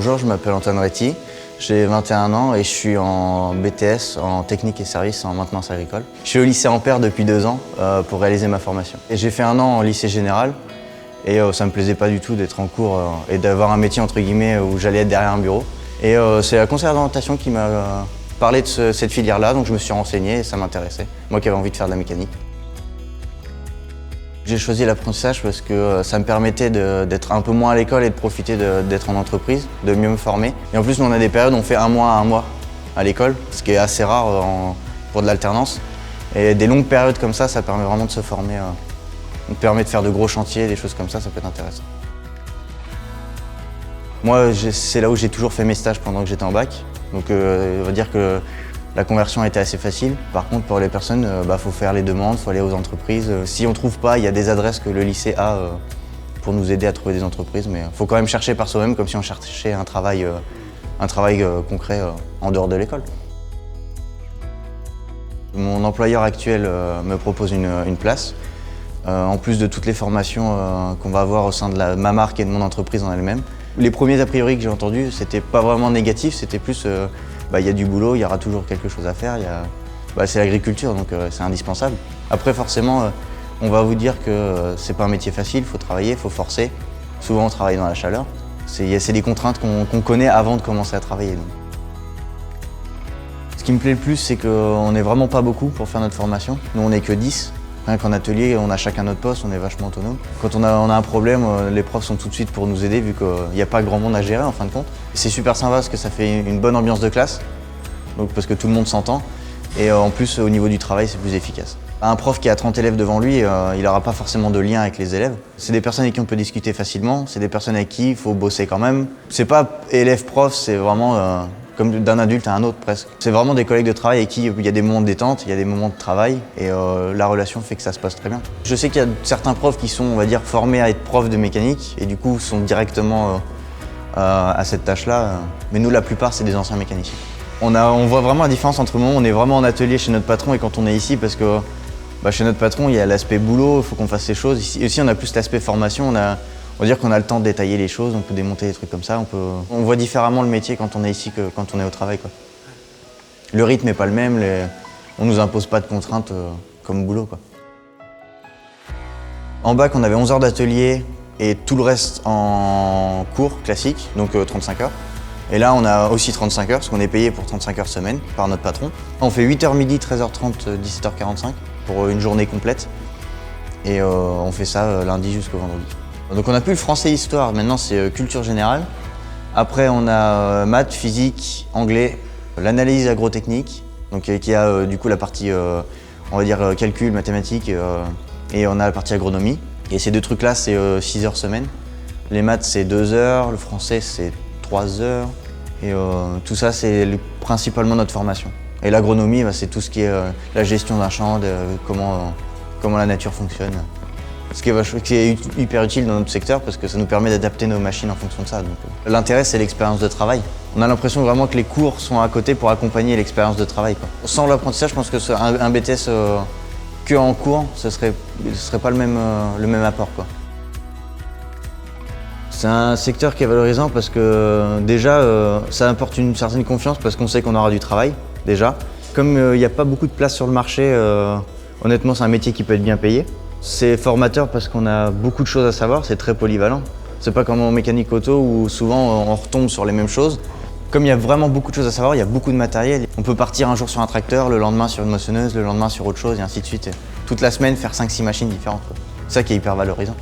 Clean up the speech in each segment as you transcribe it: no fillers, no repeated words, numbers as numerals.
Bonjour, je m'appelle Antoine Réty, j'ai 21 ans et je suis en BTS en technique et services en maintenance agricole. Je suis au lycée Ampère depuis 2 ans pour réaliser ma formation. J'ai fait 1 an en lycée général et ça me plaisait pas du tout d'être en cours et d'avoir un métier entre guillemets où j'allais être derrière un bureau. Et c'est la conseillère d'orientation qui m'a parlé de cette filière-là, donc je me suis renseigné et ça m'intéressait, moi qui avais envie de faire de la mécanique. J'ai choisi l'apprentissage parce que ça me permettait d'être un peu moins à l'école et de profiter d'être en entreprise, de mieux me former. Et en plus, nous, on a des périodes où on fait 1 mois à l'école, ce qui est assez rare pour de l'alternance. Et des longues périodes comme ça permet vraiment de se former. Ça permet de faire de gros chantiers, des choses comme ça peut être intéressant. Moi, c'est là où j'ai toujours fait mes stages pendant que j'étais en bac. Donc, on va dire que la conversion a été assez facile. Par contre, pour les personnes, faut faire les demandes, faut aller aux entreprises. Si on ne trouve pas, il y a des adresses que le lycée a pour nous aider à trouver des entreprises. Mais il faut quand même chercher par soi-même, comme si on cherchait un travail concret en dehors de l'école. Mon employeur actuel me propose une place. En plus de toutes les formations qu'on va avoir au sein de ma marque et de mon entreprise en elle-même. Les premiers a priori que j'ai entendus, c'était pas vraiment négatif, c'était plus il y a du boulot, il y aura toujours quelque chose à faire, c'est l'agriculture donc c'est indispensable. Après forcément, on va vous dire que c'est pas un métier facile, il faut travailler, il faut forcer. Souvent on travaille dans la chaleur. C'est des contraintes qu'on connaît avant de commencer à travailler. Donc. Ce qui me plaît le plus, c'est qu'on n'est vraiment pas beaucoup pour faire notre formation. Nous on n'est que 10. Rien qu'en atelier, on a chacun notre poste, on est vachement autonome. Quand on a un problème, les profs sont tout de suite pour nous aider vu qu'il n'y a pas grand monde à gérer en fin de compte. C'est super sympa parce que ça fait une bonne ambiance de classe, donc parce que tout le monde s'entend. Et en plus, au niveau du travail, c'est plus efficace. Un prof qui a 30 élèves devant lui, il n'aura pas forcément de lien avec les élèves. C'est des personnes avec qui on peut discuter facilement, c'est des personnes avec qui il faut bosser quand même. C'est pas élève-prof, c'est vraiment comme d'un adulte à un autre presque. C'est vraiment des collègues de travail avec qui il y a des moments de détente, il y a des moments de travail et la relation fait que ça se passe très bien. Je sais qu'il y a certains profs qui sont, on va dire, formés à être profs de mécanique et du coup sont directement à cette tâche-là. Mais nous, la plupart, c'est des anciens mécaniciens. On voit vraiment la différence entre le moment où on est vraiment en atelier chez notre patron et quand on est ici parce que chez notre patron, il y a l'aspect boulot, il faut qu'on fasse les choses. Ici, on a plus l'aspect formation. On va dire qu'on a le temps de détailler les choses, on peut démonter des trucs comme ça. On voit différemment le métier quand on est ici que quand on est au travail, quoi. Le rythme n'est pas le même, on ne nous impose pas de contraintes comme boulot, quoi. En bac, on avait 11 heures d'atelier et tout le reste en cours classique, donc 35 heures. Et là, on a aussi 35 heures, parce qu'on est payé pour 35 heures semaine par notre patron. On fait 8h midi, 13h30, 17h45 pour une journée complète. Et on fait ça lundi jusqu'au vendredi. Donc on n'a plus le français-histoire, maintenant c'est culture générale. Après on a maths, physique, anglais, l'analyse agrotechnique, donc qui a du coup la partie, on va dire calcul, mathématiques, et on a la partie agronomie. Et ces 2 trucs-là, c'est 6 heures semaine. Les maths, c'est 2 heures, le français, c'est 3 heures. Et tout ça, c'est principalement notre formation. Et l'agronomie, c'est tout ce qui est la gestion d'un champ, comment la nature fonctionne. Ce qui est hyper utile dans notre secteur parce que ça nous permet d'adapter nos machines en fonction de ça. L'intérêt, c'est l'expérience de travail. On a l'impression vraiment que les cours sont à côté pour accompagner l'expérience de travail, quoi. Sans l'apprentissage, je pense que un BTS que en cours, ce serait pas le même apport, quoi. C'est un secteur qui est valorisant parce que déjà, ça apporte une certaine confiance parce qu'on sait qu'on aura du travail, déjà. Comme il n'y a pas beaucoup de place sur le marché, honnêtement, c'est un métier qui peut être bien payé. C'est formateur parce qu'on a beaucoup de choses à savoir, c'est très polyvalent. C'est pas comme en mécanique auto où souvent on retombe sur les mêmes choses. Comme il y a vraiment beaucoup de choses à savoir, il y a beaucoup de matériel. On peut partir un jour sur un tracteur, le lendemain sur une moissonneuse, le lendemain sur autre chose et ainsi de suite. Et toute la semaine, faire 5-6 machines différentes, quoi. C'est ça qui est hyper valorisant.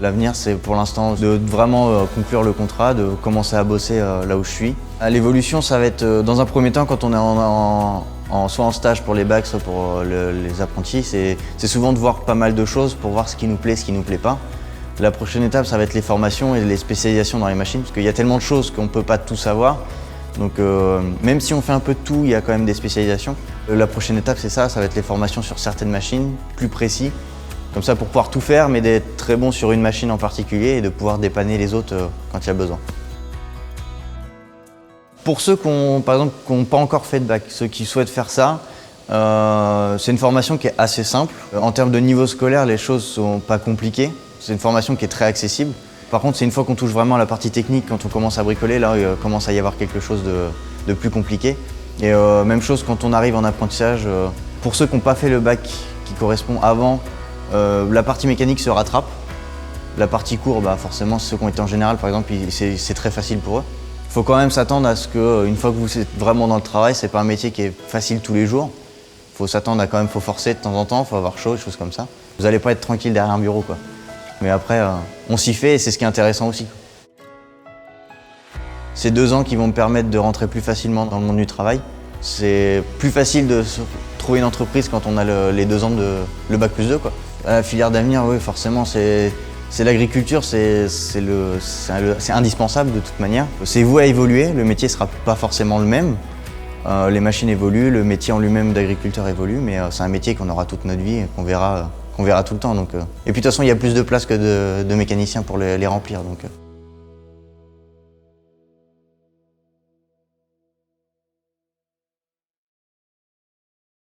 L'avenir, c'est pour l'instant de vraiment conclure le contrat, de commencer à bosser là où je suis. L'évolution, ça va être dans un premier temps quand on est soit en stage pour les bacs, soit pour les apprentis, c'est souvent de voir pas mal de choses pour voir ce qui nous plaît, ce qui nous plaît pas. La prochaine étape, ça va être les formations et les spécialisations dans les machines, parce qu'il y a tellement de choses qu'on ne peut pas tout savoir. Donc même si on fait un peu de tout, il y a quand même des spécialisations. La prochaine étape, c'est ça va être les formations sur certaines machines, plus précis. Comme ça pour pouvoir tout faire, mais d'être très bon sur une machine en particulier et de pouvoir dépanner les autres quand il y a besoin. Pour ceux par exemple, qui n'ont pas encore fait de bac, ceux qui souhaitent faire ça, c'est une formation qui est assez simple. En termes de niveau scolaire, les choses ne sont pas compliquées. C'est une formation qui est très accessible. Par contre, c'est une fois qu'on touche vraiment à la partie technique, quand on commence à bricoler, là, il commence à y avoir quelque chose de plus compliqué. Et même chose quand on arrive en apprentissage, pour ceux qui n'ont pas fait le bac qui correspond avant, la partie mécanique se rattrape. La partie cours, bah forcément, ceux qui ont été en général, par exemple, c'est très facile pour eux. Il faut quand même s'attendre à ce qu'une fois que vous êtes vraiment dans le travail, c'est pas un métier qui est facile tous les jours. Il faut s'attendre à quand même, faut forcer de temps en temps, il faut avoir chaud, des choses comme ça. Vous n'allez pas être tranquille derrière un bureau, quoi. Mais après, on s'y fait et c'est ce qui est intéressant aussi. C'est 2 ans qui vont me permettre de rentrer plus facilement dans le monde du travail. C'est plus facile de trouver une entreprise quand on a les 2 ans de le bac plus 2, quoi. La filière d'avenir, oui, forcément, c'est l'agriculture, c'est indispensable de toute manière. C'est voué à évoluer, le métier ne sera pas forcément le même. Les machines évoluent, le métier en lui-même d'agriculteur évolue, mais c'est un métier qu'on aura toute notre vie et qu'on verra tout le temps. Et puis de toute façon, il y a plus de places que de mécaniciens pour les remplir. Donc.